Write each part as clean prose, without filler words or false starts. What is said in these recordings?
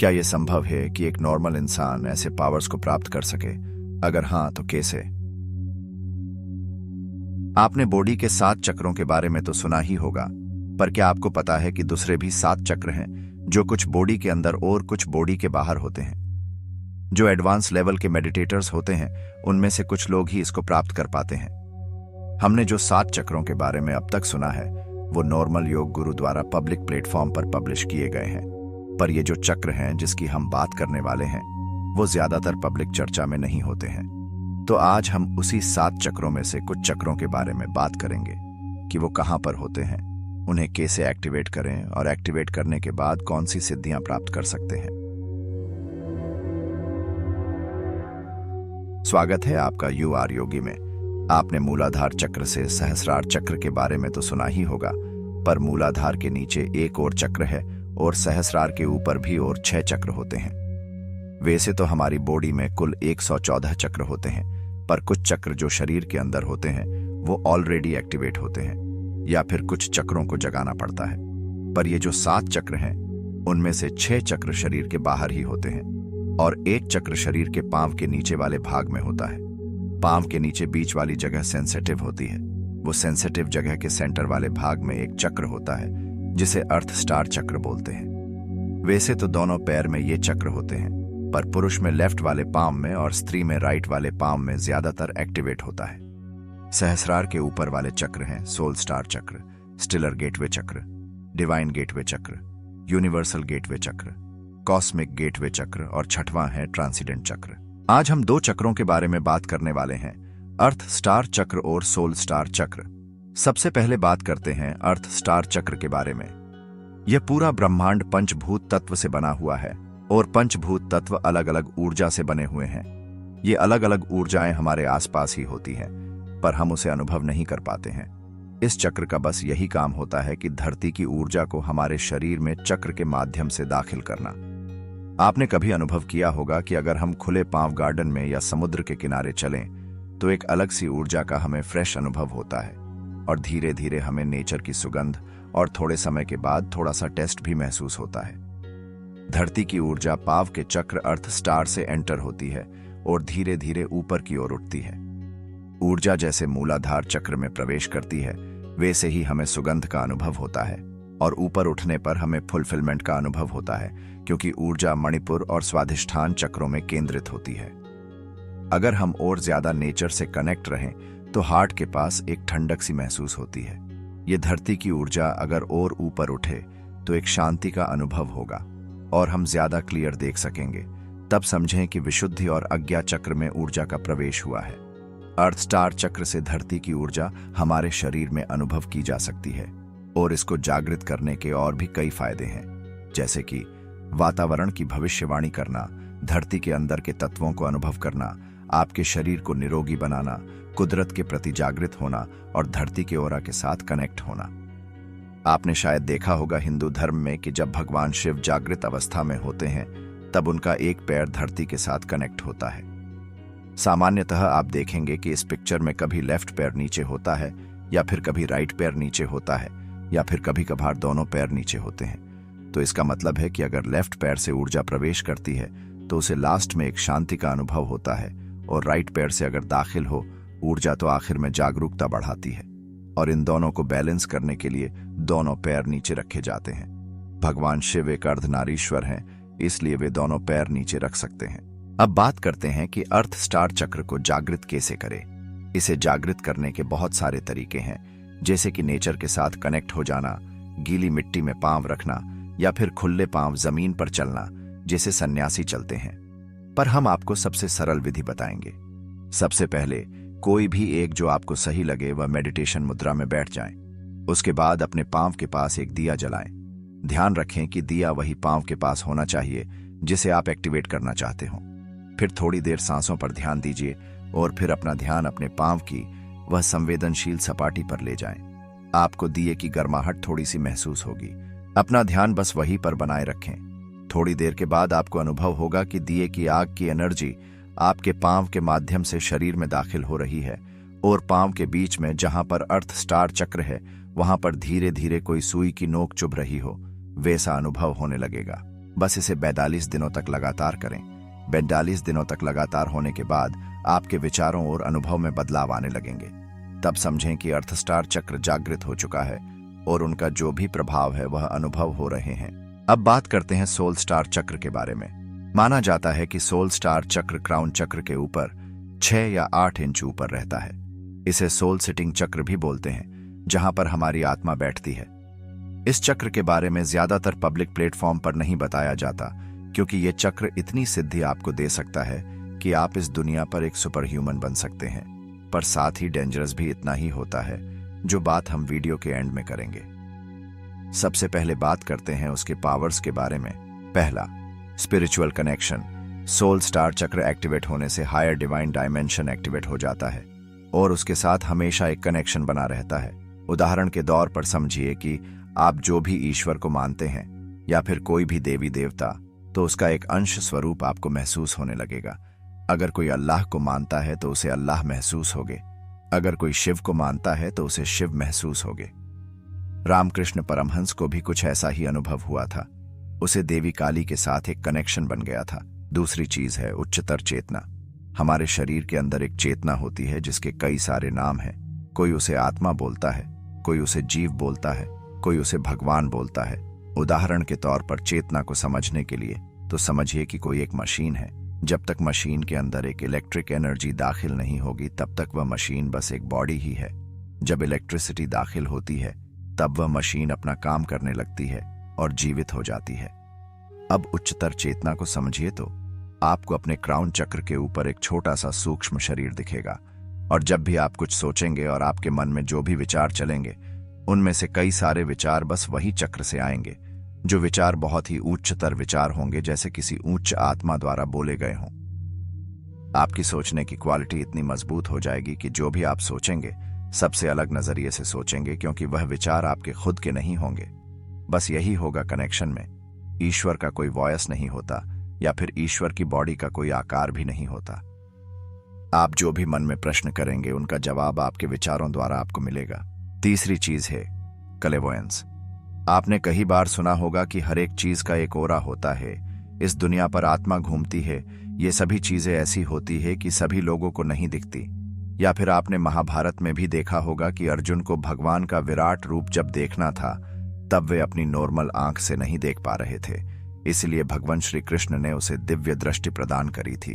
क्या यह संभव है कि एक नॉर्मल इंसान ऐसे पावर्स को प्राप्त कर सके? अगर हाँ, तो कैसे? आपने बॉडी के 7 चक्रों के बारे में तो सुना ही होगा, पर क्या आपको पता है कि दूसरे भी 7 चक्र हैं जो कुछ बॉडी के अंदर और कुछ बॉडी के बाहर होते हैं? जो एडवांस लेवल के मेडिटेटर्स होते हैं, उनमें से कुछ लोग ही इसको प्राप्त कर पाते हैं। हमने जो 7 चक्रों के बारे में अब तक सुना है, वो नॉर्मल योग गुरु द्वारा पब्लिक प्लेटफॉर्म पर पब्लिश किए गए हैं। पर ये जो चक्र हैं जिसकी हम बात करने वाले हैं, वो ज्यादातर पब्लिक चर्चा में नहीं होते हैं। तो आज हम उसी 7 चक्रों में से कुछ चक्रों के बारे में बात करेंगे कि वो कहाँ पर होते हैं, उन्हें कैसे एक्टिवेट करें और एक्टिवेट करने के बाद कौन सी सिद्धियां प्राप्त कर सकते हैं। स्वागत है आपका यू आर योगी में। आपने मूलाधार चक्र से सहस्रार चक्र के बारे में तो सुना ही होगा, पर मूलाधार के नीचे एक और चक्र है और सहस्रार के ऊपर भी और 6 चक्र होते हैं। वैसे तो हमारी बॉडी में कुल 114 चक्र होते हैं, पर कुछ चक्र जो शरीर के अंदर होते हैं वो ऑलरेडी एक्टिवेट होते हैं, या फिर कुछ चक्रों को जगाना पड़ता है। पर ये जो 7 चक्र हैं, उनमें से 6 चक्र शरीर के बाहर ही होते हैं और एक चक्र शरीर के पांव के नीचे वाले भाग में होता है। पांव के नीचे बीच वाली जगह सेंसिटिव होती है। वो सेंसिटिव जगह के सेंटर वाले भाग में एक चक्र होता है जिसे अर्थ स्टार चक्र बोलते हैं। वैसे तो दोनों पैर में ये चक्र होते हैं, पर पुरुष में लेफ्ट वाले पांव में और स्त्री में राइट वाले पांव में ज्यादातर एक्टिवेट होता है। सहस्रार के ऊपर वाले चक्र हैं सोल स्टार चक्र, स्टिलर गेटवे चक्र, डिवाइन गेटवे चक्र, यूनिवर्सल गेटवे चक्र, कॉस्मिक गेटवे चक्र और 6वां है ट्रांसीडेंट चक्र। आज हम 2 चक्रों के बारे में बात करने वाले हैं, अर्थ स्टार चक्र और सोल स्टार चक्र। सबसे पहले बात करते हैं अर्थ स्टार चक्र के बारे में। यह पूरा ब्रह्मांड पंचभूत तत्व से बना हुआ है और पंचभूत तत्व अलग अलग ऊर्जा से बने हुए हैं। ये अलग अलग ऊर्जाएं हमारे आसपास ही होती हैं, पर हम उसे अनुभव नहीं कर पाते हैं। इस चक्र का बस यही काम होता है कि धरती की ऊर्जा को हमारे शरीर में चक्र के माध्यम से दाखिल करना। आपने कभी अनुभव किया होगा कि अगर हम खुले पांव गार्डन में या समुद्र के किनारे चलें तो एक अलग सी ऊर्जा का हमें फ्रेश अनुभव होता है और धीरे धीरे हमें नेचर की सुगंध और थोड़े समय के बाद थोड़ा सा टेस्ट भी महसूस होता है। धरती की ऊर्जा पाव के चक्र अर्थ स्टार से एंटर होती है और धीरे धीरे ऊपर की ओर उठती है। ऊर्जा जैसे मूलाधार चक्र में प्रवेश करती है, वैसे ही हमें सुगंध का अनुभव होता है और ऊपर उठने पर हमें फुलफिलमेंट का अनुभव होता है, क्योंकि ऊर्जा मणिपुर और स्वाधिष्ठान चक्रों में केंद्रित होती है। अगर हम और ज्यादा नेचर से कनेक्ट रहें तो हार्ट के पास एक ठंडक सी महसूस होती है। ये धरती की ऊर्जा अगर और ऊपर उठे तो एक शांति का अनुभव होगा और हम ज्यादा क्लियर देख सकेंगे। तब समझें कि विशुद्धि और अज्ञा चक्र में ऊर्जा का प्रवेश हुआ है। अर्थ स्टार चक्र से धरती की ऊर्जा हमारे शरीर में अनुभव की जा सकती है और इसको जागृत करने के और भी कई फायदे हैं, जैसे कि वातावरण की भविष्यवाणी करना, धरती के अंदर के तत्वों को अनुभव करना, आपके शरीर को निरोगी बनाना, कुदरत के प्रति जागृत होना और धरती के ओरा के साथ कनेक्ट होना। आपने शायद देखा होगा हिंदू धर्म में कि जब भगवान शिव जागृत अवस्था में होते हैं तब उनका एक पैर धरती के साथ कनेक्ट होता है। सामान्यतः आप देखेंगे कि इस पिक्चर में कभी लेफ्ट पैर नीचे होता है या फिर कभी राइट पैर नीचे होता है या फिर कभी कभार दोनों पैर नीचे होते हैं। तो इसका मतलब है कि अगर लेफ्ट पैर से ऊर्जा प्रवेश करती है तो उसे लास्ट में एक शांति का अनुभव होता है, और राइट पैर से अगर दाखिल हो ऊर्जा तो आखिर में जागरूकता बढ़ाती है। और इन दोनों को बैलेंस करने के लिए दोनों पैर नीचे रखे जाते हैं। भगवान शिव एक अर्धनारीश्वर हैं, इसलिए वे दोनों पैर नीचे रख सकते हैं। अब बात करते हैं कि अर्थ स्टार चक्र को जागृत कैसे करें। इसे जागृत करने के बहुत सारे तरीके हैं, जैसे कि नेचर के साथ कनेक्ट हो जाना, गीली मिट्टी में पांव रखना या फिर खुले पांव जमीन पर चलना, जैसे सन्यासी चलते हैं। पर हम आपको सबसे सरल विधि बताएंगे। सबसे पहले कोई भी एक जो आपको सही लगे वह मेडिटेशन मुद्रा में बैठ जाएं। उसके बाद अपने पांव के पास एक दिया जलाएं। ध्यान रखें कि दिया वही पांव के पास होना चाहिए जिसे आप एक्टिवेट करना चाहते हो। फिर थोड़ी देर सांसों पर ध्यान दीजिए और फिर अपना ध्यान अपने पांव की वह संवेदनशील सपाटी पर ले जाएं। आपको दिए की गर्माहट थोड़ी सी महसूस होगी। अपना ध्यान बस वहीं पर बनाए रखें। थोड़ी देर के बाद आपको अनुभव होगा कि दिए की आग की एनर्जी आपके पांव के माध्यम से शरीर में दाखिल हो रही है और पांव के बीच में जहां पर अर्थ स्टार चक्र है वहां पर धीरे धीरे कोई सुई की नोक चुभ रही हो, वैसा अनुभव होने लगेगा। बस इसे 42 दिनों तक लगातार करें। 42 दिनों तक लगातार होने के बाद आपके विचारों और अनुभव में बदलाव आने लगेंगे। तब समझें कि अर्थ स्टार चक्र जागृत हो चुका है और उनका जो भी प्रभाव है वह अनुभव हो रहे हैं। अब बात करते हैं सोल स्टार चक्र के बारे में। माना जाता है कि सोल स्टार चक्र क्राउन चक्र के ऊपर 6 या 8 इंच ऊपर रहता है। इसे सोल सिटिंग चक्र भी बोलते हैं, जहां पर हमारी आत्मा बैठती है। इस चक्र के बारे में ज्यादातर पब्लिक प्लेटफॉर्म पर नहीं बताया जाता, क्योंकि यह चक्र इतनी सिद्धि आपको दे सकता है कि आप इस दुनिया पर एक सुपर ह्यूमन बन सकते हैं, पर साथ ही डेंजरस भी इतना ही होता है, जो बात हम वीडियो के एंड में करेंगे। सबसे पहले बात करते हैं उसके पावर्स के बारे में। पहला, स्पिरिचुअल कनेक्शन। सोल स्टार चक्र एक्टिवेट होने से हायर डिवाइन डायमेंशन एक्टिवेट हो जाता है और उसके साथ हमेशा एक कनेक्शन बना रहता है। उदाहरण के तौर पर समझिए कि आप जो भी ईश्वर को मानते हैं या फिर कोई भी देवी देवता, तो उसका एक अंश स्वरूप आपको महसूस होने लगेगा। अगर कोई अल्लाह को मानता है तो उसे अल्लाह महसूस होगे। अगर कोई शिव को मानता है तो उसे शिव महसूस होगे। रामकृष्ण परमहंस को भी कुछ ऐसा ही अनुभव हुआ था। उसे देवी काली के साथ एक कनेक्शन बन गया था। दूसरी चीज है उच्चतर चेतना। हमारे शरीर के अंदर एक चेतना होती है जिसके कई सारे नाम हैं। कोई उसे आत्मा बोलता है, कोई उसे जीव बोलता है, कोई उसे भगवान बोलता है। उदाहरण के तौर पर चेतना को समझने के लिए तो समझिए कि कोई एक मशीन है। जब तक मशीन के अंदर एक इलेक्ट्रिक एनर्जी दाखिल नहीं होगी तब तक वह मशीन बस एक बॉडी ही है। जब इलेक्ट्रिसिटी दाखिल होती है तब वह मशीन अपना काम करने लगती है और जीवित हो जाती है। अब उच्चतर चेतना को समझिए तो आपको अपने क्राउन चक्र के ऊपर एक छोटा सा सूक्ष्म शरीर दिखेगा, और जब भी आप कुछ सोचेंगे और आपके मन में जो भी विचार चलेंगे, उनमें से कई सारे विचार बस वही चक्र से आएंगे। जो विचार बहुत ही उच्चतर विचार होंगे, जैसे किसी उच्च आत्मा द्वारा बोले गए हों। आपकी सोचने की क्वालिटी इतनी मजबूत हो जाएगी कि जो भी आप सोचेंगे सबसे अलग नजरिए से सोचेंगे, क्योंकि वह विचार आपके खुद के नहीं होंगे। बस यही होगा कनेक्शन में। ईश्वर का कोई वॉयस नहीं होता या फिर ईश्वर की बॉडी का कोई आकार भी नहीं होता। आप जो भी मन में प्रश्न करेंगे उनका जवाब आपके विचारों द्वारा आपको मिलेगा। तीसरी चीज है क्लेवोयंस। आपने कई बार सुना होगा कि हर एक चीज का एक ओरा होता है। इस दुनिया पर आत्मा घूमती है। ये सभी चीजें ऐसी होती है कि सभी लोगों को नहीं दिखती। या फिर आपने महाभारत में भी देखा होगा कि अर्जुन को भगवान का विराट रूप जब देखना था तब वे अपनी नॉर्मल आंख से नहीं देख पा रहे थे, इसलिए भगवान श्री कृष्ण ने उसे दिव्य दृष्टि प्रदान करी थी।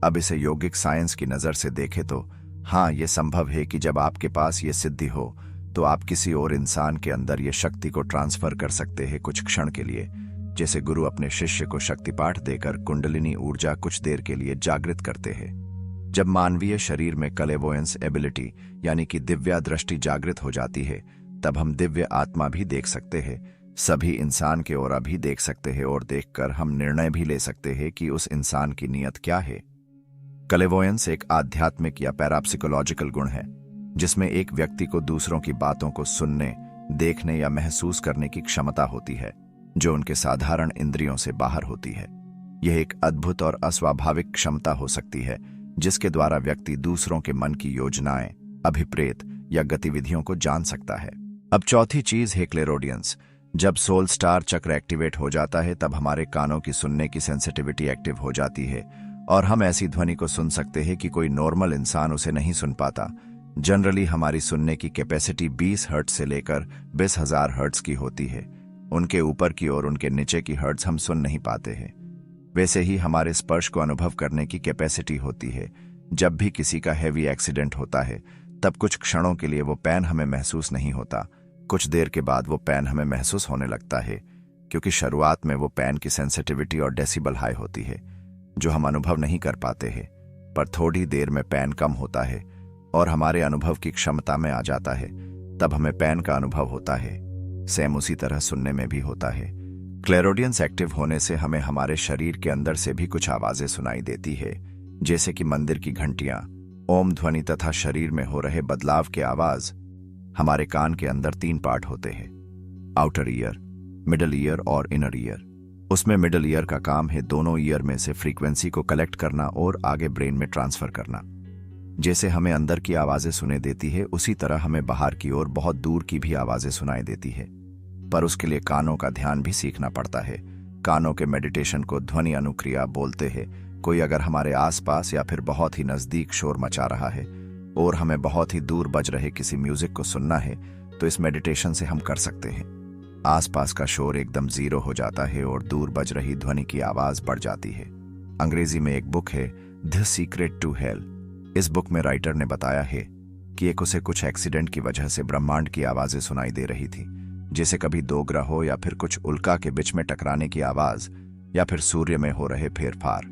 अब इसे यौगिक साइंस की नजर से देखें तो हाँ, ये संभव है कि जब आपके पास ये सिद्धि हो तो आप किसी और इंसान के अंदर ये शक्ति को ट्रांसफर कर सकते हैं कुछ क्षण के लिए। जैसे गुरु अपने शिष्य को शक्तिपाठ देकर कुंडलिनी ऊर्जा कुछ देर के लिए जागृत करते हैं। जब मानवीय शरीर में क्लेवोयंस एबिलिटी यानी कि दिव्या दृष्टि जागृत हो जाती है, तब हम दिव्य आत्मा भी देख सकते हैं, सभी इंसान के ओरा भी देख सकते हैं और देखकर हम निर्णय भी ले सकते हैं कि उस इंसान की नीयत क्या है। क्लेवोयंस एक आध्यात्मिक या पैराप्सिकोलॉजिकल गुण है जिसमें एक व्यक्ति को दूसरों की बातों को सुनने, देखने या महसूस करने की क्षमता होती है, जो उनके साधारण इंद्रियों से बाहर होती है। यह एक अद्भुत और अस्वाभाविक क्षमता हो सकती है जिसके द्वारा व्यक्ति दूसरों के मन की योजनाएं, अभिप्रेत या गतिविधियों को जान सकता है। अब चौथी चीज है क्लेरोडियंस। जब सोल स्टार चक्र एक्टिवेट हो जाता है तब हमारे कानों की सुनने की सेंसिटिविटी एक्टिव हो जाती है और हम ऐसी ध्वनि को सुन सकते हैं कि कोई नॉर्मल इंसान उसे नहीं सुन पाता। जनरली हमारी सुनने की कैपेसिटी 20 हर्ट्ज से लेकर 20,000 हर्ट्ज की होती है। उनके ऊपर की और उनके नीचे की हर्ट्ज हम सुन नहीं पाते हैं। वैसे ही हमारे स्पर्श को अनुभव करने की कैपेसिटी होती है। जब भी किसी का हैवी एक्सीडेंट होता है तब कुछ क्षणों के लिए वो पेन हमें महसूस नहीं होता। कुछ देर के बाद वो पेन हमें महसूस होने लगता है, क्योंकि शुरुआत में वो पेन की सेंसिटिविटी और डेसिबल हाई होती है जो हम अनुभव नहीं कर पाते हैं। पर थोड़ी देर में पेन कम होता है और हमारे अनुभव की क्षमता में आ जाता है, तब हमें पेन का अनुभव होता है। सेम उसी तरह सुनने में भी होता है। क्लेरोडियंस एक्टिव होने से हमें हमारे शरीर के अंदर से भी कुछ आवाजें सुनाई देती है, जैसे कि मंदिर की घंटियां, ओम ध्वनि तथा शरीर में हो रहे बदलाव के आवाज। हमारे कान के अंदर 3 पार्ट होते हैं, आउटर ईयर, मिडल ईयर और इनर ईयर। उसमें मिडल ईयर का काम है दोनों ईयर में से फ्रीक्वेंसी को कलेक्ट करना और आगे ब्रेन में ट्रांसफर करना। जैसे हमें अंदर की आवाजें सुने देती है, उसी तरह हमें बाहर की और बहुत दूर की भी आवाजें सुनाई देती है, पर उसके लिए कानों का ध्यान भी सीखना पड़ता है। कानों के मेडिटेशन को ध्वनि अनुक्रिया बोलते हैं। कोई अगर हमारे आसपास या फिर बहुत ही नजदीक शोर मचा रहा है और हमें बहुत ही दूर बज रहे किसी म्यूजिक को सुनना है, तो इस मेडिटेशन से हम कर सकते हैं। आसपास का शोर एकदम जीरो हो जाता है और दूर बज रही ध्वनि की आवाज बढ़ जाती है। अंग्रेजी में एक बुक है द सीक्रेट टू हेल। इस बुक में राइटर ने बताया है कि उसे कुछ एक्सीडेंट की वजह से ब्रह्मांड की आवाजें सुनाई दे रही थी, जैसे कभी दो ग्रहों या फिर कुछ उल्का के बीच में टकराने की आवाज या फिर सूर्य में हो रहे फेरफार।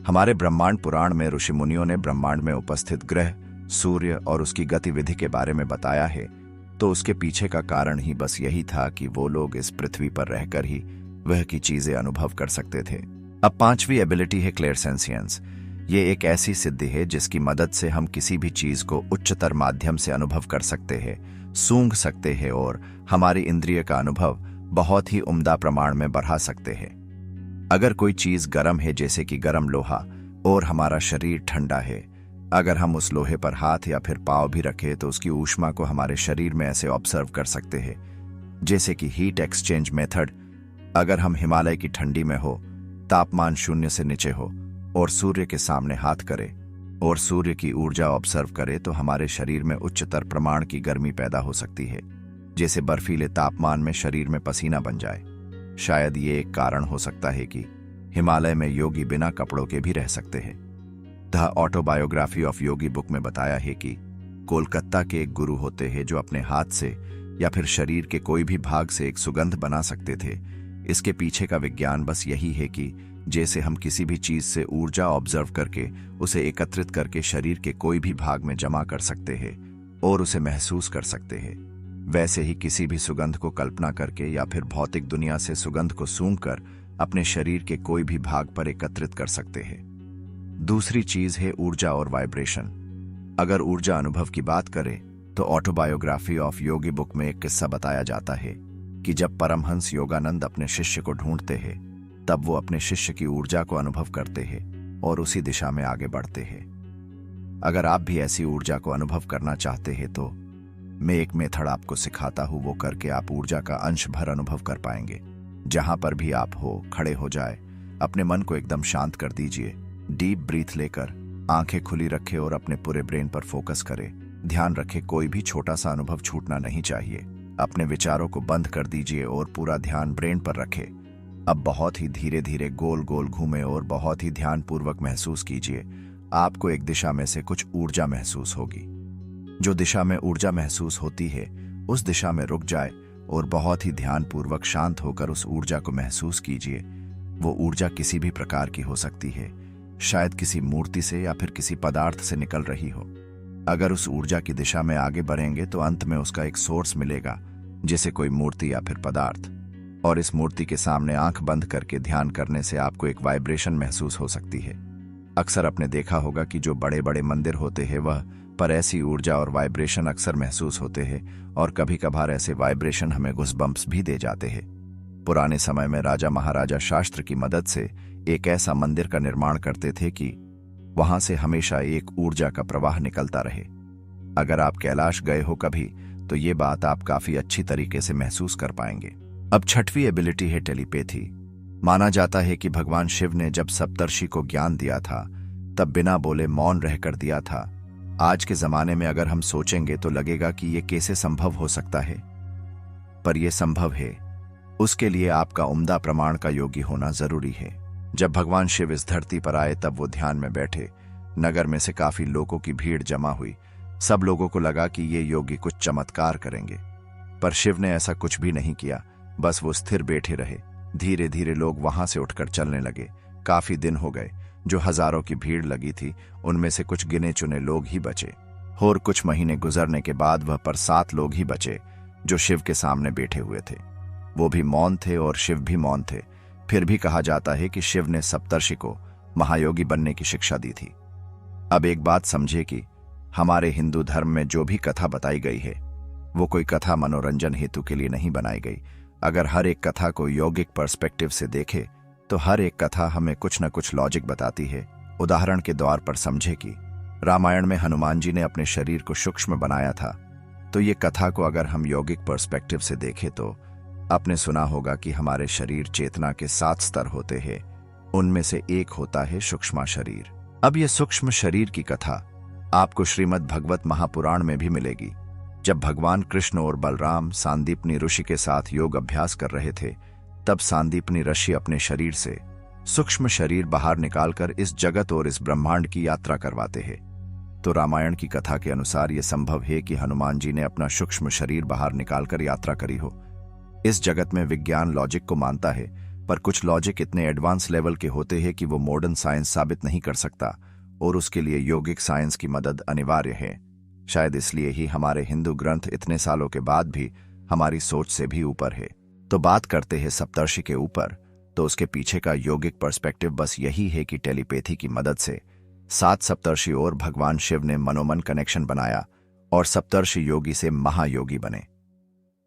हमारे ब्रह्मांड पुराण में ऋषि मुनियों ने ब्रह्मांड में उपस्थित ग्रह, सूर्य और उसकी गतिविधि के बारे में बताया है, तो उसके पीछे का कारण ही बस यही था कि वो लोग इस पृथ्वी पर रहकर ही वह की चीजें अनुभव कर सकते थे। अब पांचवी एबिलिटी है क्लेरसेंसियंस। ये एक ऐसी सिद्धि है जिसकी मदद से हम किसी भी चीज को उच्चतर माध्यम से अनुभव कर सकते हैं, सूंघ सकते हैं और हमारी इंद्रिय का अनुभव बहुत ही उम्दा प्रमाण में बढ़ा सकते हैं। अगर कोई चीज गर्म है, जैसे कि गर्म लोहा, और हमारा शरीर ठंडा है, अगर हम उस लोहे पर हाथ या फिर पांव भी रखें तो उसकी ऊष्मा को हमारे शरीर में ऐसे ऑब्जर्व कर सकते हैं, जैसे कि हीट एक्सचेंज मेथड। अगर हम हिमालय की ठंडी में हो, तापमान 0 से नीचे हो और सूर्य के सामने हाथ करें और सूर्य की ऊर्जा ऑब्जर्व करें, तो हमारे शरीर में उच्चतर प्रमाण की गर्मी पैदा हो सकती है, जैसे बर्फीले तापमान में शरीर में पसीना बन जाए। शायद ये एक कारण हो सकता है कि हिमालय में योगी बिना कपड़ों के भी रह सकते हैं। The autobiography of Yogi book में बताया है कि कोलकाता के एक गुरु होते हैं जो अपने हाथ से या फिर शरीर के कोई भी भाग से एक सुगंध बना सकते थे। इसके पीछे का विज्ञान बस यही है कि जैसे हम किसी भी चीज से ऊर्जा ऑब्जर्व करके उसे एकत्रित करके शरीर के कोई भी भाग में जमा कर सकते हैं और उसे महसूस कर सकते हैं, वैसे ही किसी भी सुगंध को कल्पना करके या फिर भौतिक दुनिया से सुगंध को सूंघकर अपने शरीर के कोई भी भाग पर एकत्रित कर सकते हैं। दूसरी चीज है ऊर्जा और वाइब्रेशन। अगर ऊर्जा अनुभव की बात करें तो ऑटोबायोग्राफी ऑफ योगी बुक में एक किस्सा बताया जाता है कि जब परमहंस योगानंद अपने शिष्य को ढूंढते हैं, तब वो अपने शिष्य की ऊर्जा को अनुभव करते हैं और उसी दिशा में आगे बढ़ते हैं। अगर आप भी ऐसी ऊर्जा को अनुभव करना चाहते हैं तो मैं एक मेथड आपको सिखाता हूं, वो करके आप ऊर्जा का अंश भर अनुभव कर पाएंगे। जहां पर भी आप हो, खड़े हो जाए, अपने मन को एकदम शांत कर दीजिए, डीप ब्रीथ लेकर आंखें खुली रखें और अपने पूरे ब्रेन पर फोकस करें। ध्यान रखें कोई भी छोटा सा अनुभव छूटना नहीं चाहिए। अपने विचारों को बंद कर दीजिए और पूरा ध्यान ब्रेन पर रखें। अब बहुत ही धीरे धीरे गोल गोल घूमें और बहुत ही ध्यानपूर्वक महसूस कीजिए आपको एक दिशा में से कुछ ऊर्जा महसूस होगी। जो दिशा में ऊर्जा महसूस होती है उस दिशा में रुक जाए और बहुत ही ध्यानपूर्वक शांत होकर उस ऊर्जा को महसूस कीजिए। वो ऊर्जा किसी भी प्रकार की हो सकती है, शायद किसी मूर्ति से या फिर किसी पदार्थ से निकल रही हो। अगर उस ऊर्जा की दिशा में आगे बढ़ेंगे तो अंत में उसका एक सोर्स मिलेगा, जैसे कोई मूर्ति या फिर पदार्थ, और इस मूर्ति के सामने आंख बंद करके ध्यान करने से आपको एक वाइब्रेशन महसूस हो सकती है। अक्सर आपने देखा होगा कि जो बड़े बड़े मंदिर होते हैं वह पर ऐसी ऊर्जा और वाइब्रेशन अक्सर महसूस होते हैं और कभी कभार ऐसे वाइब्रेशन हमें गुस्बम्प्स भी दे जाते हैं। पुराने समय में राजा महाराजा शास्त्र की मदद से एक ऐसा मंदिर का निर्माण करते थे कि वहां से हमेशा एक ऊर्जा का प्रवाह निकलता रहे। अगर आप कैलाश गए हो कभी तो ये बात आप काफी अच्छी तरीके से महसूस कर पाएंगे। अब छठवीं एबिलिटी है टेलीपैथी। माना जाता है कि भगवान शिव ने जब सप्तर्षि को ज्ञान दिया था तब बिना बोले मौन रहकर दिया था। आज के जमाने में अगर हम सोचेंगे तो लगेगा कि ये कैसे संभव हो सकता है, पर यह संभव है। उसके लिए आपका उम्दा प्रमाण का योगी होना जरूरी है। जब भगवान शिव इस धरती पर आए तब वो ध्यान में बैठे। नगर में से काफी लोगों की भीड़ जमा हुई। सब लोगों को लगा कि ये योगी कुछ चमत्कार करेंगे, पर शिव ने ऐसा कुछ भी नहीं किया। बस वो स्थिर बैठे रहे। धीरे धीरे लोग वहां से उठकर चलने लगे। काफी दिन हो गए। जो हजारों की भीड़ लगी थी उनमें से कुछ गिने चुने लोग ही बचे और कुछ महीने गुजरने के बाद वह पर 7 लोग ही बचे जो शिव के सामने बैठे हुए थे। वो भी मौन थे और शिव भी मौन थे। फिर भी कहा जाता है कि शिव ने सप्तर्षि को महायोगी बनने की शिक्षा दी थी। अब एक बात समझे कि हमारे हिंदू धर्म में जो भी कथा बताई गई है वो कोई कथा मनोरंजन हेतु के लिए नहीं बनाई गई। अगर हर एक कथा को यौगिक पर्सपेक्टिव से देखे तो हर एक कथा हमें कुछ न कुछ लॉजिक बताती है। उदाहरण के द्वार पर समझे कि रामायण में हनुमान जी ने अपने शरीर को सूक्ष्म बनाया था, तो ये कथा को अगर हम यौगिक पर्सपेक्टिव से देखें तो आपने सुना होगा कि हमारे शरीर चेतना के 7 स्तर होते हैं। उनमें से एक होता है सूक्ष्म शरीर। अब यह सूक्ष्म शरीर की कथा आपको श्रीमद् भगवत महापुराण में भी मिलेगी। जब भगवान कृष्ण और बलराम सांदीपनी ऋषि के साथ योग अभ्यास कर रहे थे, तब सांदीपनी ऋषि अपने शरीर से सूक्ष्म शरीर बाहर निकालकर इस जगत और इस ब्रह्मांड की यात्रा करवाते हैं। तो रामायण की कथा के अनुसार यह संभव है कि हनुमान जी ने अपना सूक्ष्म शरीर बाहर निकालकर यात्रा करी हो। इस जगत में विज्ञान लॉजिक को मानता है, पर कुछ लॉजिक इतने एडवांस लेवल के होते हैं कि वो मॉडर्न साइंस साबित नहीं कर सकता और उसके लिए योगिक साइंस की मदद अनिवार्य है। शायद इसलिए ही हमारे हिंदू ग्रंथ इतने सालों के बाद भी हमारी सोच से भी ऊपर है। तो बात करते हैं सप्तर्षि के ऊपर, तो उसके पीछे का योगिक पर्सपेक्टिव बस यही है कि टेलीपैथी की मदद से 7 सप्तर्षि और भगवान शिव ने मनोमन कनेक्शन बनाया और सप्तर्षि योगी से महायोगी बने।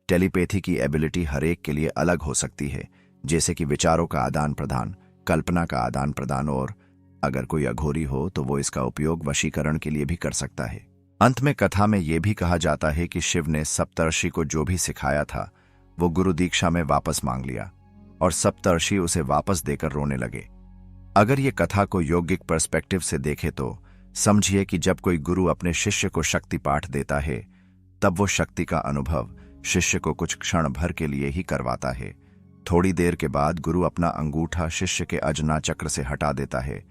टेलीपैथी की एबिलिटी हर एक के लिए अलग हो सकती है, जैसे कि विचारों का आदान प्रदान, कल्पना का आदान प्रदान, और अगर कोई अघोरी हो तो वो इसका उपयोग वशीकरण के लिए भी कर सकता है। अंत में कथा में यह भी कहा जाता है कि शिव ने सप्तर्षि को जो भी सिखाया था वो गुरु दीक्षा में वापस मांग लिया और सप्तर्षि उसे वापस देकर रोने लगे। अगर ये कथा को योगिक पर्सपेक्टिव से देखे तो समझिए कि जब कोई गुरु अपने शिष्य को शक्ति पाठ देता है, तब वो शक्ति का अनुभव शिष्य को कुछ क्षण भर के लिए ही करवाता है। थोड़ी देर के बाद गुरु अपना अंगूठा शिष्य के अजना चक्र से हटा देता है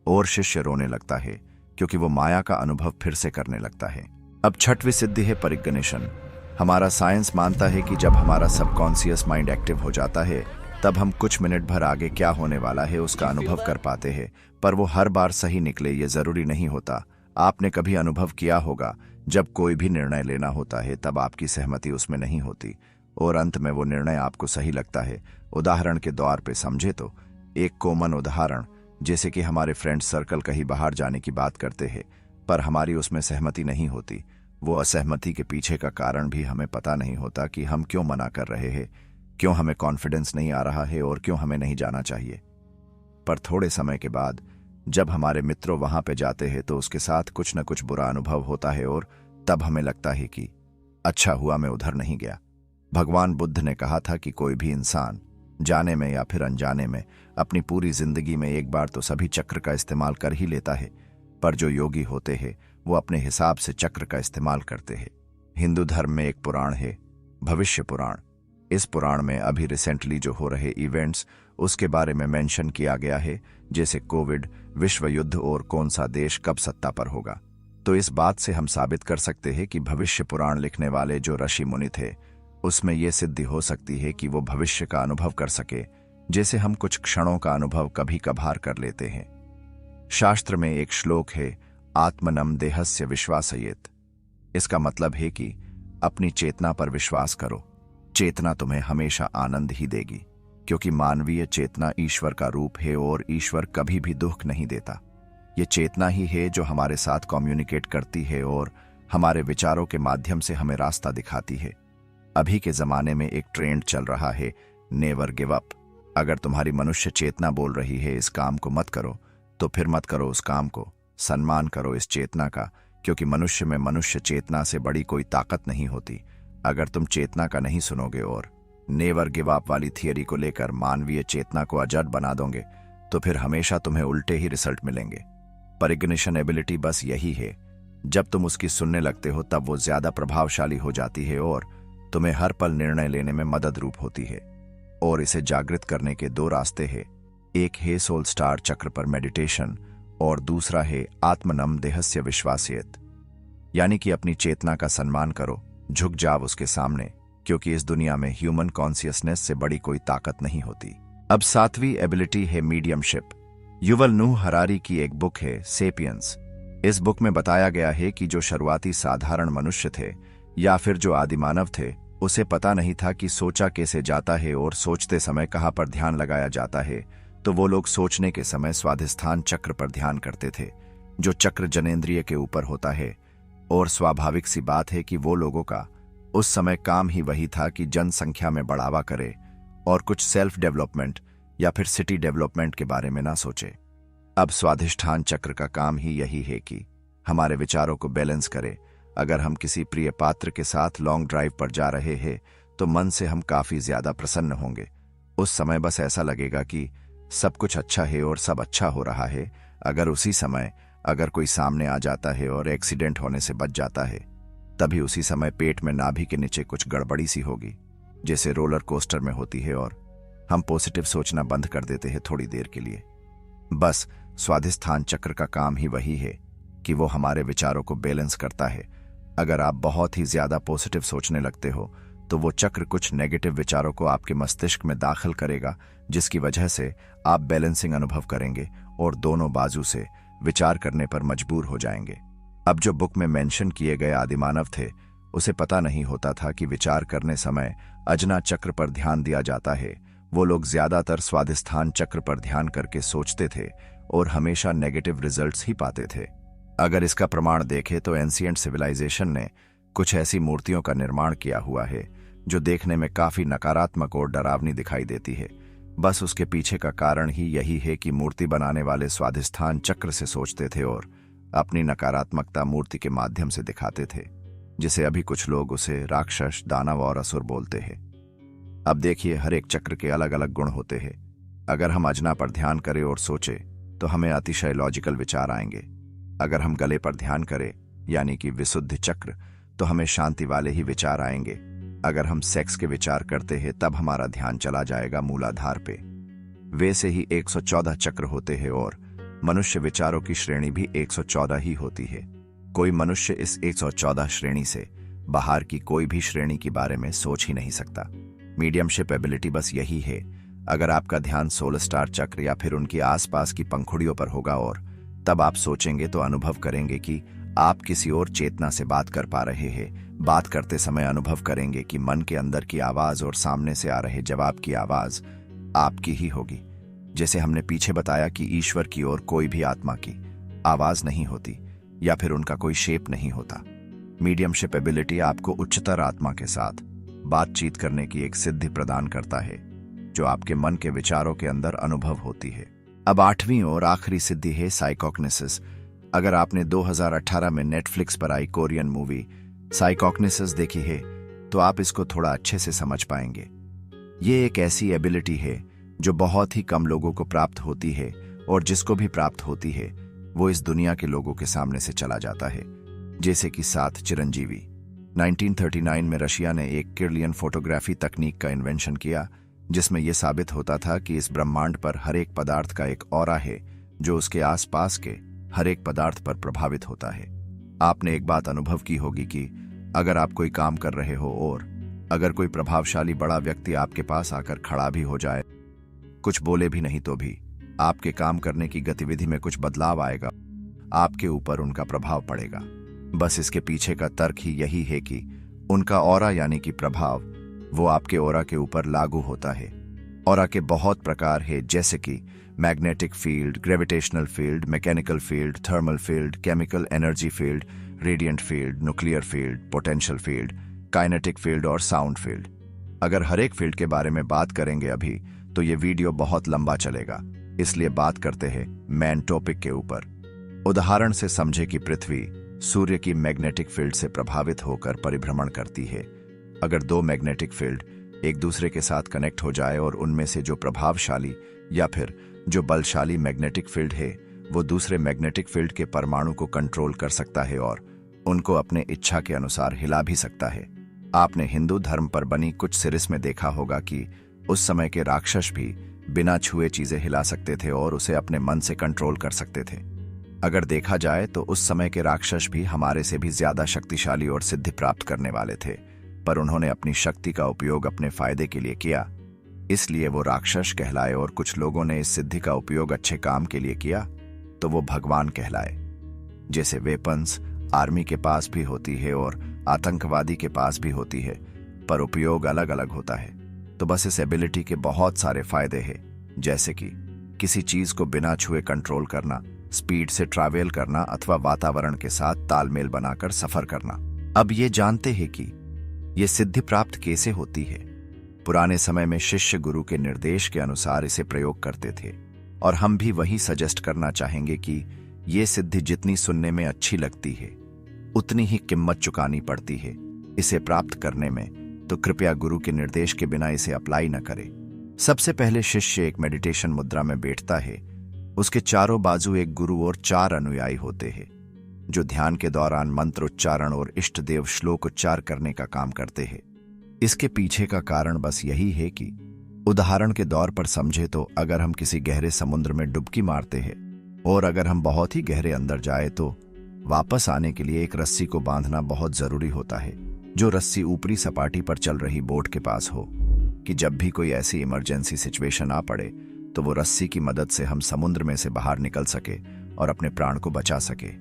और शिष्य रोने लगता है, क्योंकि वो माया का अनुभव फिर से करने लगता है। अब छठवीं सिद्धि है परिगणेशन। हमारा साइंस मानता है कि जब हमारा सबकॉन्शियस माइंड एक्टिव हो जाता है, तब हम कुछ मिनट भर आगे क्या होने वाला है उसका अनुभव कर पाते हैं, पर वो हर बार सही निकले ये जरूरी नहीं होता। आपने कभी अनुभव किया होगा जब कोई भी निर्णय लेना होता है तब आपकी सहमति उसमें नहीं होती और अंत में वो निर्णय आपको सही लगता है। उदाहरण के द्वार पे समझे तो एक कॉमन उदाहरण, जैसे कि हमारे फ्रेंड सर्कल कहीं बाहर जाने की बात करते हैं पर हमारी उसमें सहमति नहीं होती। वो असहमति के पीछे का कारण भी हमें पता नहीं होता कि हम क्यों मना कर रहे हैं, क्यों हमें कॉन्फिडेंस नहीं आ रहा है और क्यों हमें नहीं जाना चाहिए। पर थोड़े समय के बाद जब हमारे मित्रों वहां पे जाते हैं तो उसके साथ कुछ न कुछ बुरा अनुभव होता है और तब हमें लगता है कि अच्छा हुआ मैं उधर नहीं गया। भगवान बुद्ध ने कहा था कि कोई भी इंसान जाने में या फिर अनजाने में अपनी पूरी जिंदगी में एक बार तो सभी चक्र का इस्तेमाल कर ही लेता है, पर जो योगी होते हैं वो अपने हिसाब से चक्र का इस्तेमाल करते हैं। हिंदू धर्म में एक पुराण है, भविष्य पुराण। इस पुराण में अभी रिसेंटली जो हो रहे इवेंट्स उसके बारे में मेंशन किया गया है, जैसे कोविड, विश्व युद्ध और कौन सा देश कब सत्ता पर होगा। तो इस बात से हम साबित कर सकते हैं कि भविष्य पुराण लिखने वाले जो ऋषि मुनि थे उसमें यह सिद्धि हो सकती है कि वो भविष्य का अनुभव कर सके, जैसे हम कुछ क्षणों का अनुभव कभी कभार कर लेते हैं। शास्त्र में एक श्लोक है, आत्मनम देहस्य विश्वासयेत। इसका मतलब है कि अपनी चेतना पर विश्वास करो। चेतना तुम्हें हमेशा आनंद ही देगी, क्योंकि मानवीय चेतना ईश्वर का रूप है और ईश्वर कभी भी दुख नहीं देता। ये चेतना ही है जो हमारे साथ कम्युनिकेट करती है और हमारे विचारों के माध्यम से हमें रास्ता दिखाती है। अभी के जमाने में एक ट्रेंड चल रहा है, नेवर गिव अप। अगर तुम्हारी मनुष्य चेतना बोल रही है इस काम को मत करो, तो फिर मत करो उस काम को। सम्मान करो इस चेतना का, क्योंकि मनुष्य में मनुष्य चेतना से बड़ी कोई ताकत नहीं होती। अगर तुम चेतना का नहीं सुनोगे और नेवर गिव अप वाली थियरी को लेकर मानवीय चेतना को अजड़ बना दोगे, तो फिर हमेशा तुम्हें उल्टे ही रिजल्ट मिलेंगे। परिगणिशन एबिलिटी बस यही है, जब तुम उसकी सुनने लगते हो तब वो ज्यादा प्रभावशाली हो जाती है और तुम्हें हर पल निर्णय लेने में मदद रूप होती है। और इसे जागृत करने के 2 रास्ते हैं, एक है सोल स्टार चक्र पर मेडिटेशन और दूसरा है आत्मनम देहस्य विश्वासियत, यानी कि अपनी चेतना का सम्मान करो, झुक जाओ उसके सामने, क्योंकि इस दुनिया में ह्यूमन कॉन्शियसनेस से बड़ी कोई ताकत नहीं होती। अब 7वीं एबिलिटी है मीडियमशिप। युवल नूह हरारी की एक बुक है सेपियंस। इस बुक में बताया गया है कि जो शुरुआती साधारण मनुष्य थे या फिर जो आदिमानव थे, उसे पता नहीं था कि सोचा कैसे जाता है और सोचते समय कहाँ पर ध्यान लगाया जाता है। तो वो लोग सोचने के समय स्वाधिष्ठान चक्र पर ध्यान करते थे, जो चक्र जनेंद्रिय के ऊपर होता है। और स्वाभाविक सी बात है कि वो लोगों का उस समय काम ही वही था कि जनसंख्या में बढ़ावा करे और कुछ सेल्फ डेवलपमेंट या फिर सिटी डेवलपमेंट के बारे में ना सोचे। अब स्वाधिष्ठान चक्र का काम ही यही है कि हमारे विचारों को बैलेंस करे। अगर हम किसी प्रिय पात्र के साथ लॉन्ग ड्राइव पर जा रहे हैं तो मन से हम काफी ज्यादा प्रसन्न होंगे। उस समय बस ऐसा लगेगा कि सब कुछ अच्छा है और सब अच्छा हो रहा है। अगर उसी समय अगर कोई सामने आ जाता है और एक्सीडेंट होने से बच जाता है, तभी उसी समय पेट में नाभि के नीचे कुछ गड़बड़ी सी होगी, जैसे रोलर कोस्टर में होती है, और हम पॉजिटिव सोचना बंद कर देते हैं थोड़ी देर के लिए। बस स्वाधिष्ठान चक्र का काम ही वही है कि वो हमारे विचारों को बैलेंस करता है। अगर आप बहुत ही ज्यादा पॉजिटिव सोचने लगते हो तो वो चक्र कुछ नेगेटिव विचारों को आपके मस्तिष्क में दाखिल करेगा, जिसकी वजह से आप बैलेंसिंग अनुभव करेंगे और दोनों बाजू से विचार करने पर मजबूर हो जाएंगे। अब जो बुक में मेंशन किए गए आदिमानव थे, उसे पता नहीं होता था कि विचार करने समय अजना चक्र पर ध्यान दिया जाता है। वो लोग ज्यादातर स्वाधिष्ठान चक्र पर ध्यान करके सोचते थे और हमेशा नेगेटिव रिजल्ट्स ही पाते थे। अगर इसका प्रमाण देखें तो एंशिएंट सिविलाइजेशन ने कुछ ऐसी मूर्तियों का निर्माण किया हुआ है जो देखने में काफी नकारात्मक और डरावनी दिखाई देती है। बस उसके पीछे का कारण ही यही है कि मूर्ति बनाने वाले स्वाधिष्ठान चक्र से सोचते थे और अपनी नकारात्मकता मूर्ति के माध्यम से दिखाते थे, जिसे अभी कुछ लोग उसे राक्षस, दानव और असुर बोलते हैं। अब देखिए, हर एक चक्र के अलग अलग गुण होते हैं। अगर हम अजना पर ध्यान करें और सोचे तो हमें अतिशय लॉजिकल विचार आएंगे। अगर हम गले पर ध्यान करें यानी कि विशुद्ध चक्र, तो हमें शांति वाले ही विचार आएंगे। अगर हम सेक्स के विचार करते हैं तब हमारा ध्यान चला जाएगा मूलाधार पे। वैसे ही 114 चक्र होते हैं और मनुष्य विचारों की श्रेणी भी 114 ही होती है। कोई मनुष्य इस 114 श्रेणी से बाहर की कोई भी श्रेणी के बारे में सोच ही नहीं सकता। मीडियमशिप एबिलिटी बस यही है। अगर आपका ध्यान 16 स्टार चक्र या फिर उनके आसपास की पंखुड़ियों पर होगा और तब आप सोचेंगे तो अनुभव करेंगे कि आप किसी और चेतना से बात कर पा रहे हैं। बात करते समय अनुभव करेंगे कि मन के अंदर की आवाज और सामने से आ रहे जवाब की आवाज आपकी ही होगी। जैसे हमने पीछे बताया कि ईश्वर की ओर कोई भी आत्मा की आवाज नहीं होती या फिर उनका कोई शेप नहीं होता। मीडियमशिप एबिलिटी आपको उच्चतर आत्मा के साथ बातचीत करने की एक सिद्धि प्रदान करता है, जो आपके मन के विचारों के अंदर अनुभव होती है। अब 8वीं और आखिरी सिद्धि है साइकोग्निसिस। अगर आपने 2018 में नेटफ्लिक्स पर आई कोरियन मूवी साइकोग्निसिस देखी है तो आप इसको थोड़ा अच्छे से समझ पाएंगे। ये एक ऐसी एबिलिटी है जो बहुत ही कम लोगों को प्राप्त होती है, और जिसको भी प्राप्त होती है वो इस दुनिया के लोगों के सामने से चला जाता है। जैसे कि 7 चिरंजीवी। 1939 में रशिया ने एक किर्लियन फोटोग्राफी तकनीक का इन्वेंशन किया, जिसमें यह साबित होता था कि इस ब्रह्मांड पर हर एक पदार्थ का एक ऑरा है जो उसके आसपास के हर एक पदार्थ पर प्रभावित होता है। आपने एक बात अनुभव की होगी कि अगर आप कोई काम कर रहे हो और अगर कोई प्रभावशाली बड़ा व्यक्ति आपके पास आकर खड़ा भी हो जाए, कुछ बोले भी नहीं, तो भी आपके काम करने की गतिविधि में कुछ बदलाव आएगा, आपके ऊपर उनका प्रभाव पड़ेगा। बस इसके पीछे का तर्क ही यही है कि उनका ऑरा यानी कि प्रभाव वो आपके ऑरा के ऊपर लागू होता है। ऑरा के बहुत प्रकार है, जैसे कि magnetic field, gravitational field, mechanical field, thermal field, chemical energy field, radiant field, nuclear field, potential field, kinetic field और साउंड फील्ड। अगर हर एक फील्ड के बारे में बात करेंगे अभी तो ये वीडियो बहुत लंबा चलेगा, इसलिए बात करते हैं मेन टॉपिक के ऊपर। उदाहरण से समझे कि पृथ्वी सूर्य की मैग्नेटिक फील्ड से प्रभावित होकर परिभ्रमण करती है। अगर 2 मैग्नेटिक फील्ड एक दूसरे के साथ कनेक्ट हो जाए और उनमें से जो प्रभावशाली या फिर जो बलशाली मैग्नेटिक फील्ड है वो दूसरे मैग्नेटिक फील्ड के परमाणु को कंट्रोल कर सकता है और उनको अपने इच्छा के अनुसार हिला भी सकता है। आपने हिंदू धर्म पर बनी कुछ सीरीज में देखा होगा कि उस समय के राक्षस भी बिना छुए चीजें हिला सकते थे और उसे अपने मन से कंट्रोल कर सकते थे। अगर देखा जाए तो उस समय के राक्षस भी हमारे से भी ज्यादा शक्तिशाली और सिद्धि प्राप्त करने वाले थे, पर उन्होंने अपनी शक्ति का उपयोग अपने फायदे के लिए किया, इसलिए वो राक्षस कहलाए। और कुछ लोगों ने इस सिद्धि का उपयोग अच्छे काम के लिए किया तो वो भगवान कहलाए। जैसे वेपन्स आर्मी के पास भी होती है और आतंकवादी के पास भी होती है, पर उपयोग अलग अलग होता है। तो बस इस एबिलिटी के बहुत सारे फायदे हैं, जैसे कि किसी चीज को बिना छुए कंट्रोल करना, स्पीड से ट्रैवल करना अथवा वातावरण के साथ तालमेल बनाकर सफर करना। अब ये जानते हैं कि ये सिद्धि प्राप्त कैसे होती है। पुराने समय में शिष्य गुरु के निर्देश के अनुसार इसे प्रयोग करते थे, और हम भी वही सजेस्ट करना चाहेंगे कि ये सिद्धि जितनी सुनने में अच्छी लगती है उतनी ही कीमत चुकानी पड़ती है। इसे प्राप्त करने में तो कृपया गुरु के निर्देश के बिना इसे अप्लाई न करें। सबसे पहले शिष्य एक मेडिटेशन मुद्रा में बैठता है। उसके चारों बाजू एक गुरु और 4 अनुयायी होते हैं जो ध्यान के दौरान मंत्र उच्चारण और इष्ट देव श्लोक उच्चार करने का काम करते हैं। इसके पीछे का कारण बस यही है कि उदाहरण के दौर पर समझे तो अगर हम किसी गहरे समुद्र में डुबकी मारते हैं और अगर हम बहुत ही गहरे अंदर जाए तो वापस आने के लिए एक रस्सी को बांधना बहुत जरूरी होता है, जो रस्सी ऊपरी सपाटी पर चल रही बोट के पास हो, कि जब भी कोई ऐसी इमरजेंसी सिचुएशन आ पड़े तो वो रस्सी की मदद से हम समुद्र में से बाहर निकल सके और अपने प्राण को बचा सके।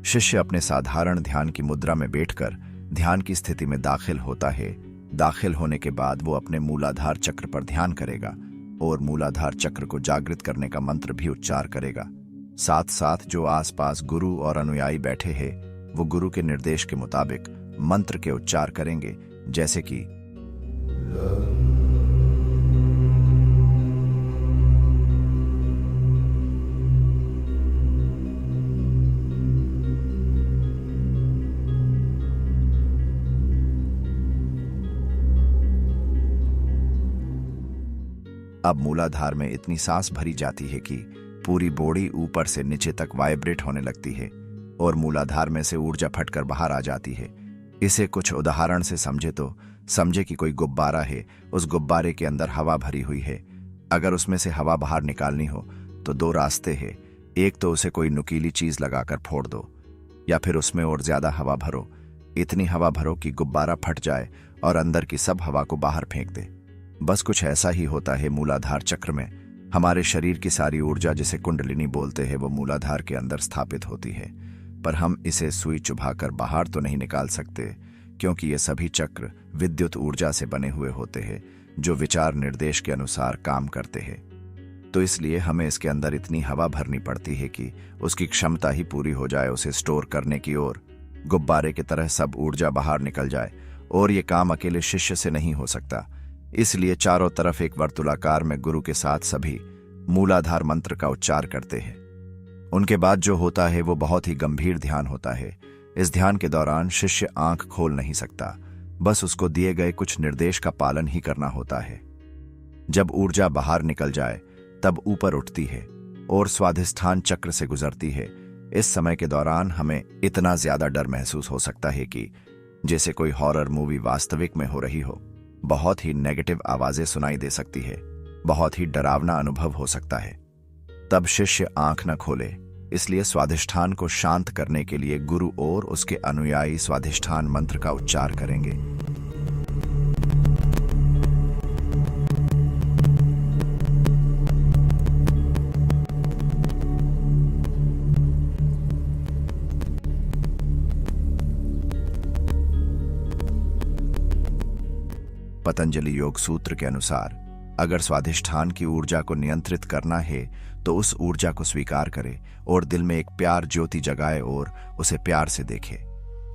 शिष्य अपने साधारण ध्यान की मुद्रा में बैठकर ध्यान की स्थिति में दाखिल होता है। दाखिल होने के बाद वो अपने मूलाधार चक्र पर ध्यान करेगा और मूलाधार चक्र को जागृत करने का मंत्र भी उच्चार करेगा। साथ साथ जो आसपास गुरु और अनुयायी बैठे हैं वो गुरु के निर्देश के मुताबिक मंत्र के उच्चार करेंगे, जैसे कि अब मूलाधार में इतनी सांस भरी जाती है कि पूरी बॉडी ऊपर से नीचे तक वाइब्रेट होने लगती है और मूलाधार में से ऊर्जा फटकर बाहर आ जाती है। इसे कुछ उदाहरण से समझे तो समझे कि कोई गुब्बारा है, उस गुब्बारे के अंदर हवा भरी हुई है। अगर उसमें से हवा बाहर निकालनी हो तो 2 रास्ते हैं। एक तो उसे कोई नुकीली चीज लगाकर फोड़ दो, या फिर उसमें और ज्यादा हवा भरो। इतनी हवा भरो कि गुब्बारा फट जाए और अंदर की सब हवा को बाहर फेंक दे। बस कुछ ऐसा ही होता है मूलाधार चक्र में। हमारे शरीर की सारी ऊर्जा, जिसे कुंडलिनी बोलते हैं, वो मूलाधार के अंदर स्थापित होती है, पर हम इसे सुई चुभाकर बाहर तो नहीं निकाल सकते, क्योंकि ये सभी चक्र विद्युत ऊर्जा से बने हुए होते हैं जो विचार निर्देश के अनुसार काम करते हैं। तो इसलिए हमें इसके अंदर इतनी हवा भरनी पड़ती है कि उसकी क्षमता ही पूरी हो जाए उसे स्टोर करने की, और गुब्बारे की तरह सब ऊर्जा बाहर निकल जाए। और ये काम अकेले शिष्य से नहीं हो सकता, इसलिए चारों तरफ एक वर्तुलाकार में गुरु के साथ सभी मूलाधार मंत्र का उच्चार करते हैं। उनके बाद जो होता है वो बहुत ही गंभीर ध्यान होता है। इस ध्यान के दौरान शिष्य आंख खोल नहीं सकता, बस उसको दिए गए कुछ निर्देश का पालन ही करना होता है। जब ऊर्जा बाहर निकल जाए तब ऊपर उठती है और स्वाधिष्ठान चक्र से गुजरती है। इस समय के दौरान हमें इतना ज्यादा डर महसूस हो सकता है कि जैसे कोई हॉरर मूवी वास्तविक में हो रही हो। बहुत ही नेगेटिव आवाजें सुनाई दे सकती है, बहुत ही डरावना अनुभव हो सकता है। तब शिष्य आंख न खोले, इसलिए स्वाधिष्ठान को शांत करने के लिए गुरु और उसके अनुयायी स्वाधिष्ठान मंत्र का उच्चार करेंगे। पतंजलि योग सूत्र के अनुसार अगर स्वाधिष्ठान की ऊर्जा को नियंत्रित करना है तो उस ऊर्जा को स्वीकार करे और दिल में एक प्यार ज्योति जगाए और उसे प्यार से देखे।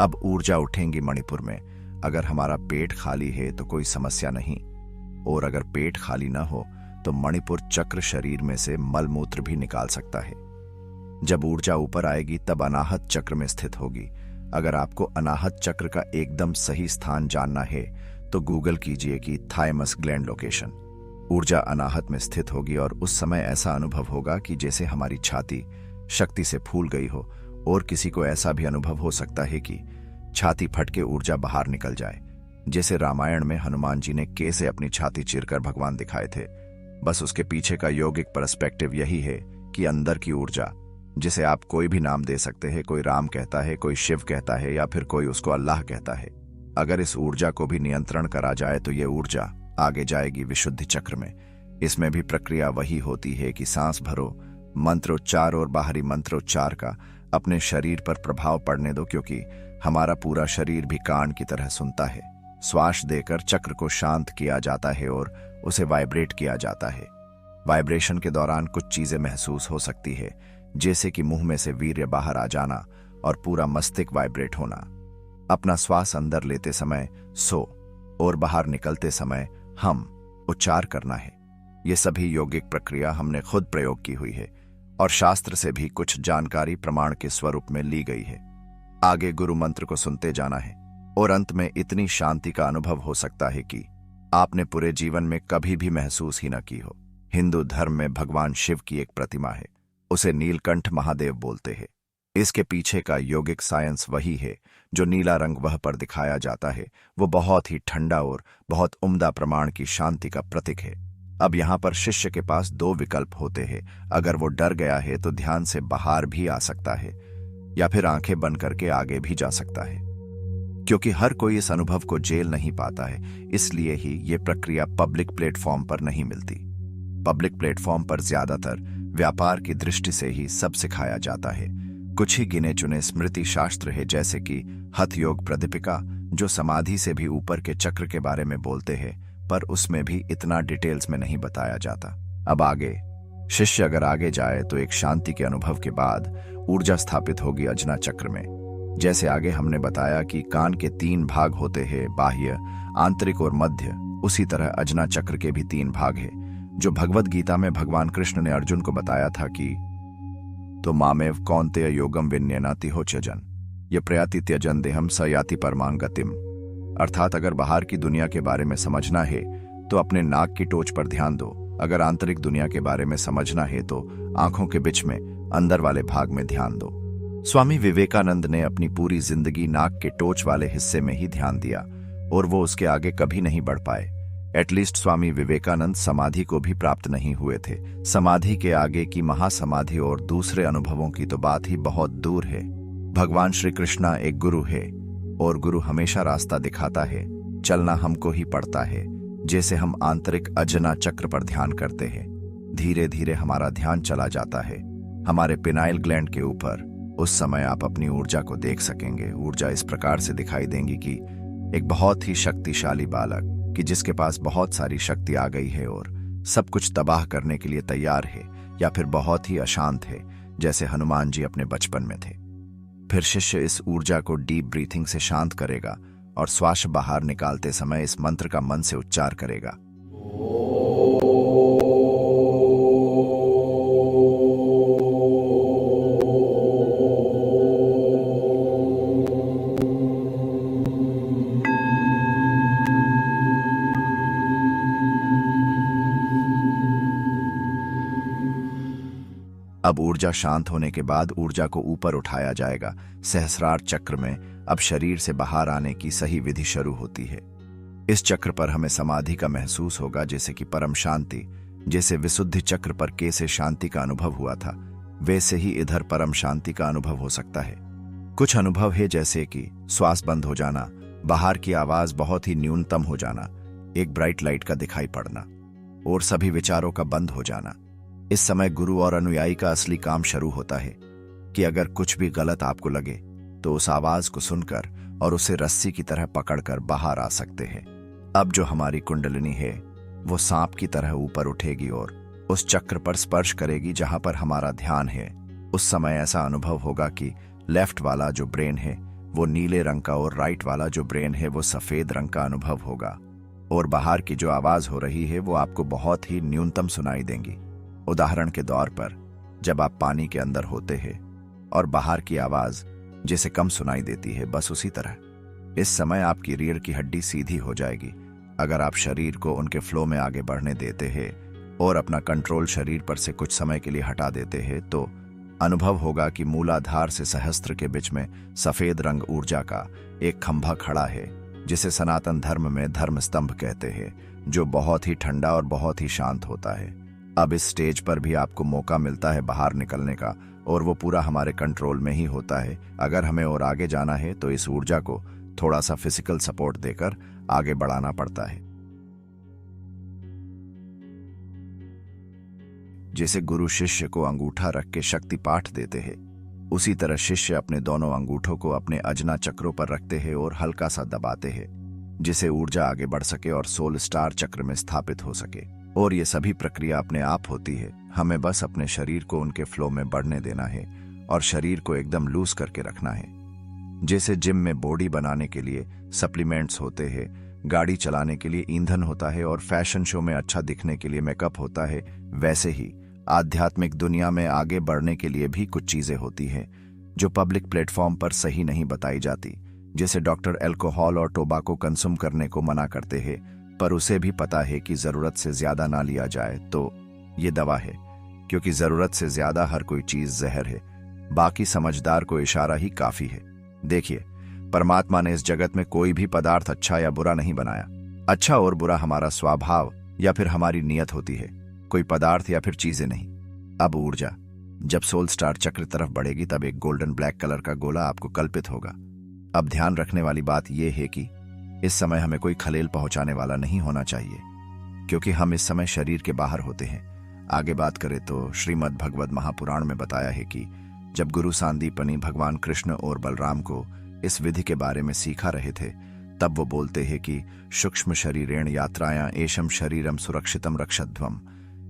अब ऊर्जा उठेंगी मणिपुर में। अगर हमारा पेट खाली है तो कोई समस्या नहीं, और अगर पेट खाली ना हो तो मणिपुर चक्र शरीर में से मल मूत्र भी निकाल सकता है। जब ऊर्जा ऊपर आएगी तब अनाहत चक्र में स्थित होगी। अगर आपको अनाहत चक्र का एकदम सही स्थान जानना है तो गूगल कीजिए कि थाइमस ग्लैंड लोकेशन। ऊर्जा अनाहत में स्थित होगी और उस समय ऐसा अनुभव होगा कि जैसे हमारी छाती शक्ति से फूल गई हो, और किसी को ऐसा भी अनुभव हो सकता है कि छाती फट के ऊर्जा बाहर निकल जाए, जैसे रामायण में हनुमान जी ने कैसे अपनी छाती चीरकर भगवान दिखाए थे। बस उसके पीछे का यौगिक पर्सपेक्टिव यही है कि अंदर की ऊर्जा, जिसे आप कोई भी नाम दे सकते हैं, कोई राम कहता है, कोई शिव कहता है, या फिर कोई उसको अल्लाह कहता है, अगर इस ऊर्जा को भी नियंत्रण करा जाए तो ये ऊर्जा आगे जाएगी विशुद्धि चक्र में। इसमें भी प्रक्रिया वही होती है कि सांस भरो, मंत्रोच्चार और बाहरी मंत्रोच्चार का अपने शरीर पर प्रभाव पड़ने दो, क्योंकि हमारा पूरा शरीर भी कान की तरह सुनता है। श्वास देकर चक्र को शांत किया जाता है और उसे वाइब्रेट किया जाता है। वाइब्रेशन के दौरान कुछ चीजें महसूस हो सकती है, जैसे कि मुंह में से वीर्य बाहर आ जाना और पूरा मस्तिष्क वाइब्रेट होना। अपना श्वास अंदर लेते समय सो और बाहर निकलते समय हम उच्चार करना है। ये सभी यौगिक प्रक्रिया हमने खुद प्रयोग की हुई है और शास्त्र से भी कुछ जानकारी प्रमाण के स्वरूप में ली गई है। आगे गुरु मंत्र को सुनते जाना है। और अंत में इतनी शांति का अनुभव हो सकता है कि आपने पूरे जीवन में कभी भी महसूस ही न की हो। हिंदू धर्म में भगवान शिव की एक प्रतिमा है, उसे नीलकंठ महादेव बोलते हैं। इसके पीछे का योगिक साइंस वही है। जो नीला रंग वह पर दिखाया जाता है वो बहुत ही ठंडा और बहुत उम्दा प्रमाण की शांति का प्रतीक है। अब यहाँ पर शिष्य के पास दो विकल्प होते हैं। अगर वो डर गया है तो ध्यान से बाहर भी आ सकता है या फिर आंखें बंद करके आगे भी जा सकता है। क्योंकि हर कोई इस अनुभव को झेल नहीं पाता है, इसलिए ही ये प्रक्रिया पब्लिक प्लेटफॉर्म पर नहीं मिलती। पब्लिक प्लेटफॉर्म पर ज्यादातर व्यापार की दृष्टि से ही सब सिखाया जाता है। कुछ ही गिने चुने स्मृति शास्त्र है, जैसे कि हठ योग प्रदीपिका, जो समाधि से भी ऊपर के चक्र के बारे में बोलते हैं, पर उसमें भी इतना डिटेल्स में नहीं बताया जाता। अब आगे शिष्य अगर आगे जाए तो एक शांति के अनुभव के बाद ऊर्जा स्थापित होगी अजना चक्र में। जैसे आगे हमने बताया कि कान के 3 भाग होते हैं, बाह्य, आंतरिक और मध्य, उसी तरह अजना चक्र के भी 3 भाग हैं, जो भगवद गीता में भगवान कृष्ण ने अर्जुन को बताया था कि तो मामेव कौन्तेय योगम विन्यनाति हो त्यजन ये प्रयाति त्यजन देहम स याति परमां गतिम। अर्थात अगर बाहर की दुनिया के बारे में समझना है तो अपने नाक की टोच पर ध्यान दो, अगर आंतरिक दुनिया के बारे में समझना है तो आंखों के बीच में अंदर वाले भाग में ध्यान दो। स्वामी विवेकानंद ने अपनी पूरी जिंदगी नाक के टोच वाले हिस्से में ही ध्यान दिया और वो उसके आगे कभी नहीं बढ़ पाए। एटलीस्ट स्वामी विवेकानंद समाधि को भी प्राप्त नहीं हुए थे। समाधि के आगे की महासमाधि और दूसरे अनुभवों की तो बात ही बहुत दूर है। भगवान श्री कृष्णा एक गुरु है और गुरु हमेशा रास्ता दिखाता है, चलना हमको ही पड़ता है। जैसे हम आंतरिक अजना चक्र पर ध्यान करते हैं, धीरे धीरे हमारा ध्यान चला जाता है हमारे पिनाइल ग्लैंड के ऊपर। उस समय आप अपनी ऊर्जा को देख सकेंगे। ऊर्जा इस प्रकार से दिखाई देंगी कि एक बहुत ही शक्तिशाली बालक कि जिसके पास बहुत सारी शक्ति आ गई है और सब कुछ तबाह करने के लिए तैयार है, या फिर बहुत ही अशांत है, जैसे हनुमान जी अपने बचपन में थे। फिर शिष्य इस ऊर्जा को डीप ब्रीथिंग से शांत करेगा और श्वास बाहर निकालते समय इस मंत्र का मन से उच्चार करेगा। अब ऊर्जा शांत होने के बाद ऊर्जा को ऊपर उठाया जाएगा सहस्रार चक्र में। अब शरीर से बाहर आने की सही विधि शुरू होती है। इस चक्र पर हमें समाधि का महसूस होगा, जैसे कि परम शांति। जैसे विशुद्धि चक्र पर कैसे शांति का अनुभव हुआ था, वैसे ही इधर परम शांति का अनुभव हो सकता है। कुछ अनुभव है जैसे कि श्वास बंद हो जाना, बाहर की आवाज बहुत ही न्यूनतम हो जाना, एक ब्राइट लाइट का दिखाई पड़ना और सभी विचारों का बंद हो जाना। इस समय गुरु और अनुयायी का असली काम शुरू होता है कि अगर कुछ भी गलत आपको लगे तो उस आवाज को सुनकर और उसे रस्सी की तरह पकड़कर बाहर आ सकते हैं। अब जो हमारी कुंडलिनी है वो सांप की तरह ऊपर उठेगी और उस चक्र पर स्पर्श करेगी जहां पर हमारा ध्यान है। उस समय ऐसा अनुभव होगा कि लेफ्ट वाला जो ब्रेन है वो नीले रंग का और राइट वाला जो ब्रेन है वो सफेद रंग का अनुभव होगा, और बाहर की जो आवाज हो रही है वो आपको बहुत ही न्यूनतम सुनाई देंगी। उदाहरण के तौर पर जब आप पानी के अंदर होते हैं और बाहर की आवाज जिसे कम सुनाई देती है, बस उसी तरह इस समय आपकी रीढ़ की हड्डी सीधी हो जाएगी। अगर आप शरीर को उनके फ्लो में आगे बढ़ने देते हैं और अपना कंट्रोल शरीर पर से कुछ समय के लिए हटा देते हैं तो अनुभव होगा कि मूलाधार से सहस्त्र के बीच में सफेद रंग ऊर्जा का एक खंभा खड़ा है, जिसे सनातन धर्म में धर्म स्तंभ कहते हैं, जो बहुत ही ठंडा और बहुत ही शांत होता है। अब इस स्टेज पर भी आपको मौका मिलता है बाहर निकलने का, और वो पूरा हमारे कंट्रोल में ही होता है। अगर हमें और आगे जाना है तो इस ऊर्जा को थोड़ा सा फिजिकल सपोर्ट देकर आगे बढ़ाना पड़ता है। जैसे गुरु शिष्य को अंगूठा रख के शक्ति पाठ देते हैं, उसी तरह शिष्य अपने दोनों अंगूठों को अपने अजना चक्रों पर रखते हैं और हल्का सा दबाते हैं, जिससे ऊर्जा आगे बढ़ सके और सोल स्टार चक्र में स्थापित हो सके। और ये सभी प्रक्रिया अपने आप होती है। हमें बस अपने शरीर को उनके फ्लो में बढ़ने देना है और शरीर को एकदम लूज करके रखना है। जैसे जिम में बॉडी बनाने के लिए सप्लीमेंट्स होते हैं, गाड़ी चलाने के लिए ईंधन होता है और फैशन शो में अच्छा दिखने के लिए मेकअप होता है, वैसे ही आध्यात्मिक दुनिया में आगे बढ़ने के लिए भी कुछ चीजें होती हैं जो पब्लिक प्लेटफॉर्म पर सही नहीं बताई जाती। जैसे डॉक्टर अल्कोहल और टोबाको कंज्यूम करने को मना करते हैं, पर उसे भी पता है कि जरूरत से ज्यादा ना लिया जाए। तो ये दवा है, क्योंकि जरूरत से ज्यादा हर कोई चीज जहर है। बाकी समझदार को इशारा ही काफी है। देखिए, परमात्मा ने इस जगत में कोई भी पदार्थ अच्छा या बुरा नहीं बनाया। अच्छा और बुरा हमारा स्वभाव या फिर हमारी नीयत होती है, कोई पदार्थ या फिर चीजें नहीं। अब ऊर्जा, जब सोल स्टार चक्र तरफ बढ़ेगी तब एक गोल्डन ब्लैक कलर का गोला आपको कल्पित होगा। अब ध्यान रखने वाली बात यह है कि इस समय हमें कोई खलेल पहुंचाने वाला नहीं होना चाहिए, क्योंकि हम इस समय शरीर के बाहर होते हैं। आगे बात करें तो श्रीमद् भगवद महापुराण में बताया है कि जब गुरु सांदीपनी भगवान कृष्ण और बलराम को इस विधि के बारे में सिखा रहे थे, तब वो बोलते हैं कि सूक्ष्म शरीरेण यात्रायां एशम शरीरम सुरक्षितम रक्षध्वम,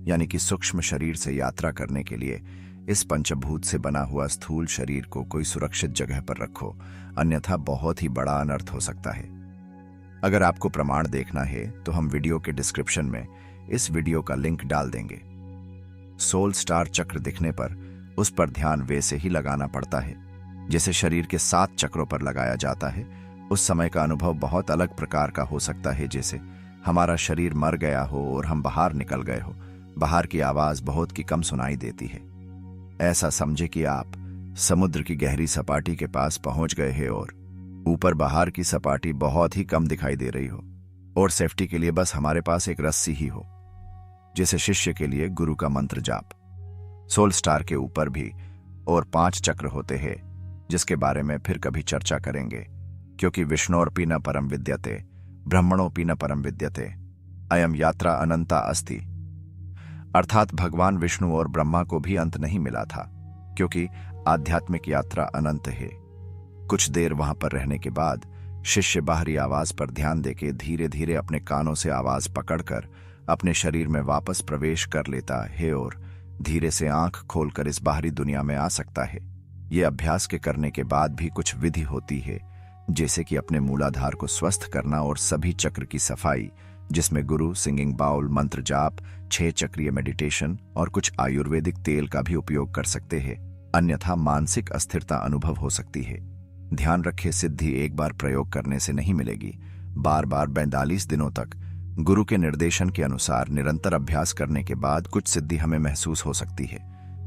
यानी कि सूक्ष्म शरीर से यात्रा करने के लिए इस पंचभूत से बना हुआ स्थूल शरीर को कोई सुरक्षित जगह पर रखो, अन्यथा बहुत ही बड़ा अनर्थ हो सकता है। अगर आपको प्रमाण देखना है तो हम वीडियो के डिस्क्रिप्शन में इस वीडियो का लिंक डाल देंगे। सोल स्टार चक्र दिखने पर उस पर ध्यान वैसे ही लगाना पड़ता है जैसे शरीर के 7 चक्रों पर लगाया जाता है। उस समय का अनुभव बहुत अलग प्रकार का हो सकता है, जैसे हमारा शरीर मर गया हो और हम बाहर निकल गए हो। बाहर की आवाज बहुत की कम सुनाई देती है। ऐसा समझे कि आप समुद्र की गहरी सपाटी के पास पहुंच गए हैं और ऊपर बाहर की सपाटी बहुत ही कम दिखाई दे रही हो और सेफ्टी के लिए बस हमारे पास एक रस्सी ही हो। जैसे शिष्य के लिए गुरु का मंत्र जाप। सोल स्टार के ऊपर भी और 5 चक्र होते हैं, जिसके बारे में फिर कभी चर्चा करेंगे, क्योंकि विष्णोरपि न परम विद्यते ब्रह्मणोपि न परम विद्यते अयम यात्रा अनंता अस्ति। अर्थात भगवान विष्णु और ब्रह्मा को भी अंत नहीं मिला था, क्योंकि आध्यात्मिक यात्रा अनंत है। कुछ देर वहां पर रहने के बाद शिष्य बाहरी आवाज पर ध्यान देके धीरे धीरे अपने कानों से आवाज पकड़कर अपने शरीर में वापस प्रवेश कर लेता है और धीरे से आंख खोलकर इस बाहरी दुनिया में आ सकता है। ये अभ्यास के करने के बाद भी कुछ विधि होती है, जैसे कि अपने मूलाधार को स्वस्थ करना और सभी चक्र की सफाई, जिसमें गुरु, सिंगिंग बाउल, मंत्र जाप, 6 चक्रीय मेडिटेशन और कुछ आयुर्वेदिक तेल का भी उपयोग कर सकते हैं, अन्यथा मानसिक अस्थिरता अनुभव हो सकती है। ध्यान रखें, सिद्धि एक बार प्रयोग करने से नहीं मिलेगी। बार बार 42 दिनों तक गुरु के निर्देशन के अनुसार निरंतर अभ्यास करने के बाद कुछ सिद्धि हमें महसूस हो सकती है।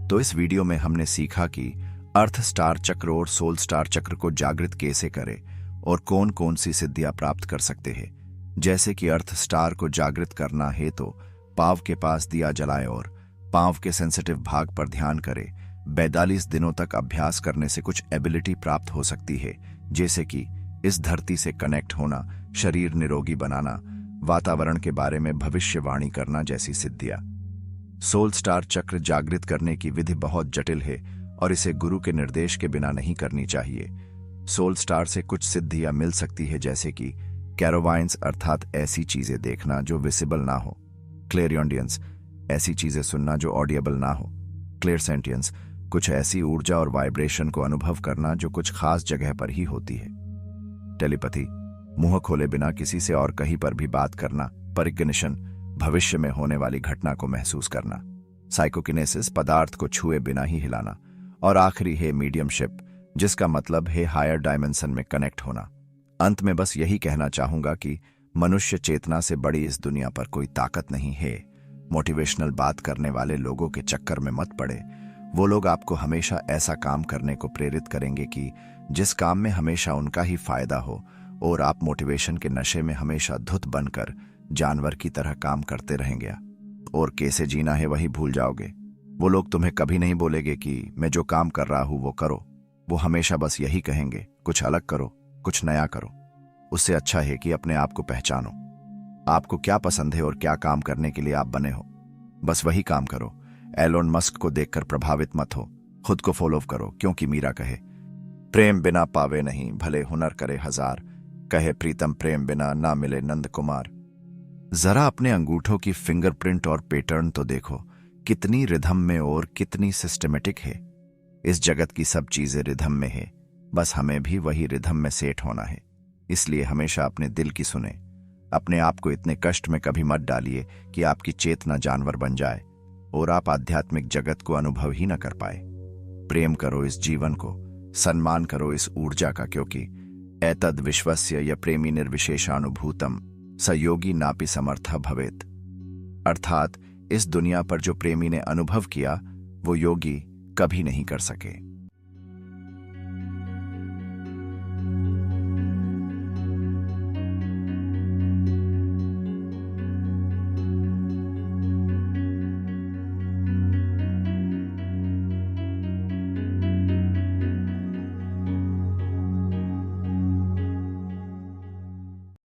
तो इस वीडियो में हमने सीखा कि अर्थ स्टार चक्र और सोल स्टार चक्र को जागृत कैसे करें और कौन कौन सी सिद्धियां प्राप्त कर सकते हैं। जैसे कि अर्थ स्टार को जागृत करना है तो पांव के पास दिया जलाए और पांव के सेंसिटिव भाग पर ध्यान करें। 42 दिनों तक अभ्यास करने से कुछ एबिलिटी प्राप्त हो सकती है, जैसे कि इस धरती से कनेक्ट होना, शरीर निरोगी बनाना, वातावरण के बारे में भविष्यवाणी करना जैसी सिद्धियां। सोल स्टार चक्र जागृत करने की विधि बहुत जटिल है और इसे गुरु के निर्देश के बिना नहीं करनी चाहिए। सोल स्टार से कुछ सिद्धियां मिल सकती है, जैसे कि कैरोवाइंस अर्थात ऐसी चीजें देखना जो विजिबल ना हो, क्लेरियोडियंस ऐसी चीजें सुनना जो ऑडियबल ना हो, क्लेरसेंटियंस कुछ ऐसी ऊर्जा और वाइब्रेशन को अनुभव करना जो कुछ खास जगह पर ही होती है, टेलीपैथी मुंह खोले बिना किसी से और कहीं पर भी बात करना, परिग्निशन भविष्य में होने वाली घटना को महसूस करना, साइकोकिनेसिस पदार्थ को छुए बिना ही हिलाना, और आखिरी है मीडियमशिप, जिसका मतलब है हायर डायमेंशन में कनेक्ट होना। अंत में बस यही कहना चाहूंगा कि मनुष्य चेतना से बड़ी इस दुनिया पर कोई ताकत नहीं है। मोटिवेशनल बात करने वाले लोगों के चक्कर में मत पड़े। वो लोग आपको हमेशा ऐसा काम करने को प्रेरित करेंगे कि जिस काम में हमेशा उनका ही फायदा हो, और आप मोटिवेशन के नशे में हमेशा धुत बनकर जानवर की तरह काम करते रहेंगे और कैसे जीना है वही भूल जाओगे। वो लोग तुम्हें कभी नहीं बोलेंगे कि मैं जो काम कर रहा हूं वो करो। वो हमेशा बस यही कहेंगे, कुछ अलग करो, कुछ नया करो। उससे अच्छा है कि अपने आप को पहचानो। आपको क्या पसंद है और क्या काम करने के लिए आप बने हो, बस वही काम करो। एलोन मस्क को देखकर प्रभावित मत हो, खुद को फॉलो करो, क्योंकि मीरा कहे प्रेम बिना पावे नहीं, भले हुनर करे हजार, कहे प्रीतम प्रेम बिना ना मिले नंद कुमार। जरा अपने अंगूठों की फिंगरप्रिंट और पैटर्न तो देखो, कितनी रिधम में और कितनी सिस्टमेटिक है। इस जगत की सब चीजें रिधम में है, बस हमें भी वही रिधम में सेट होना है। इसलिए हमेशा अपने दिल की सुने। अपने आप को इतने कष्ट में कभी मत डालिए कि आपकी चेतना जानवर बन जाए और आप आध्यात्मिक जगत को अनुभव ही न कर पाए। प्रेम करो इस जीवन को, सम्मान करो इस ऊर्जा का, क्योंकि एतद् विश्वस्य य प्रेमी निर्विशेषानुभूतम स योगी नापि समर्थ भवेत्। अर्थात इस दुनिया पर जो प्रेमी ने अनुभव किया वो योगी कभी नहीं कर सके।